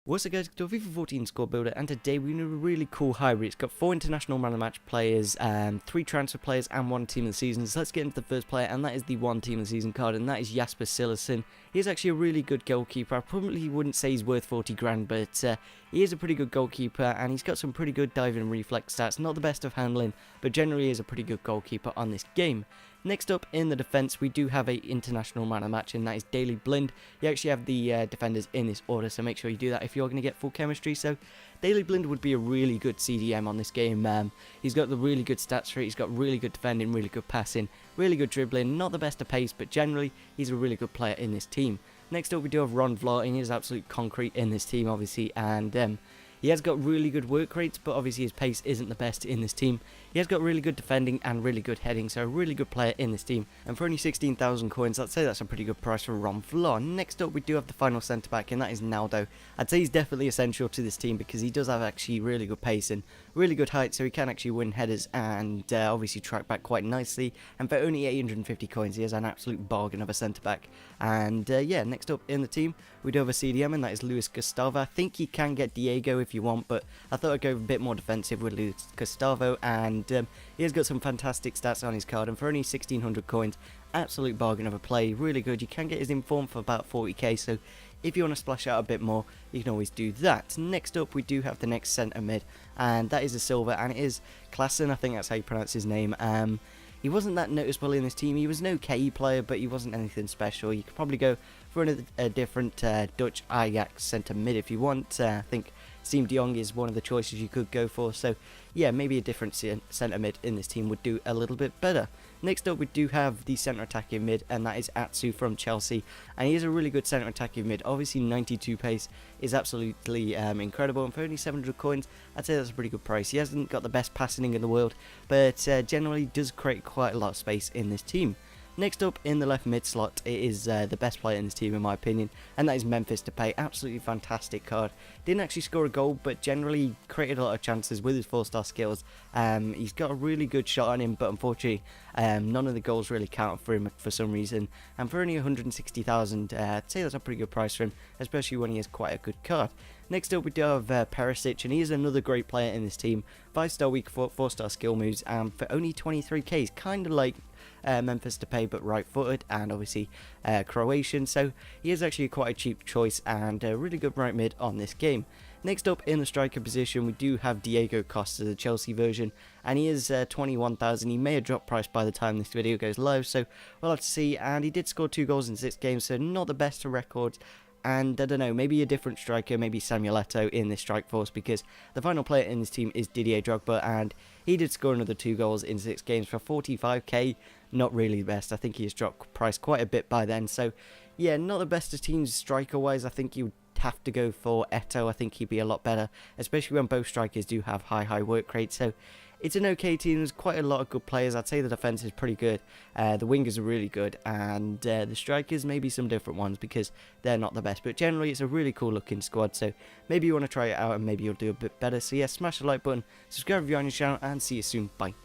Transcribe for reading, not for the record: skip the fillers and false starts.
What's up guys, to a FIFA 14 squad builder, and today we're doing a really cool hybrid. It's got 4 international man of the match players, 3 transfer players and 1 team of the season. So let's get into the first player, and that is the 1 team of the season card, and that is Jasper Sillerson. He's actually a really good goalkeeper. I probably wouldn't say he's worth 40 grand, but he is a pretty good goalkeeper, and he's got some pretty good diving and reflex stats. Not the best of handling, but generally is a pretty good goalkeeper on this game. Next up in the defence, we do have a international man of the match, and that is Daley Blind. You actually have the defenders in this order, so make sure you do that if you're going to get full chemistry. So Daley Blind would be a really good CDM on this game. He's got the really good stats for it. He's got really good defending, really good passing, really good dribbling. Not the best of pace, but generally he's a really good player in this team. Next up we do have Ron Vlaar, and he's absolute concrete in this team obviously, and he has got really good work rates, but obviously his pace isn't the best in this team. He has got really good defending and really good heading, so a really good player in this team. And for only 16,000 coins, I'd say that's a pretty good price for Ron Vlaar. Next up, we do have the final centre-back, and that is Naldo. I'd say he's definitely essential to this team because he does have actually really good pace and really good height, so he can actually win headers and obviously track back quite nicely. And for only 850 coins, he is an absolute bargain of a centre-back. And yeah, next up in the team, we do have a CDM, and that is Luis Gustavo. I think he can get Diego if you want, but I thought I'd go a bit more defensive with Luis Gustavo, and he has got some fantastic stats on his card, and for only 1600 coins, absolute bargain of a play, really good. You can get his inform for about 40k, so if you want to splash out a bit more, you can always do that. Next up, we do have the next centre mid, and that is a silver, and it is Klaassen. I think that's how you pronounce his name. He wasn't that noticeable in this team. He was an okay player, but he wasn't anything special. You could probably go for a different Dutch Ajax centre mid if you want. I think Siem de Jong is one of the choices you could go for. So yeah, maybe a different centre mid in this team would do a little bit better. Next up, we do have the centre attacking mid, and that is Atsu from Chelsea. And he is a really good centre attacking mid. Obviously, 92 pace is absolutely incredible. And for only 700 coins, I'd say that's a pretty good price. He hasn't got the best passing in the world, but generally does create quite a lot of space in this team. Next up in the left mid slot, it is the best player in this team in my opinion, and that is Memphis Depay. Absolutely fantastic card. Didn't actually score a goal, but generally created a lot of chances with his 4-star skills. He's got a really good shot on him, but unfortunately none of the goals really count for him for some reason. And for only 160,000, I'd say that's a pretty good price for him, especially when he has quite a good card. Next up we do have Perisic, and he is another great player in this team. 5-star weak foot, 4-star skill moves, and for only 23k, he's kind of like Memphis Depay, but right-footed and obviously Croatian, so he is actually quite a cheap choice and a really good right mid on this game. Next up in the striker position, we do have Diego Costa, the Chelsea version, and he is 21,000. He may have dropped price by the time this video goes live, so we'll have to see. And he did score 2 goals in 6 games, so not the best of records. And I don't know, maybe a different striker, maybe Samuel Eto'o in this strike force, because the final player in this team is Didier Drogba, and he did score another 2 goals in 6 games for 45k. Not really the best. I think he has dropped price quite a bit by then. So yeah, not the best of teams striker wise. I think you would have to go for Eto'o. I think he'd be a lot better, especially when both strikers do have high work rates. So it's an okay team. There's quite a lot of good players. I'd say the defense is pretty good. The wingers are really good, and the strikers maybe some different ones because they're not the best. But generally, it's a really cool looking squad. So maybe you want to try it out, and maybe you'll do a bit better. So yeah, smash the like button, subscribe if you're on your channel, and see you soon. Bye.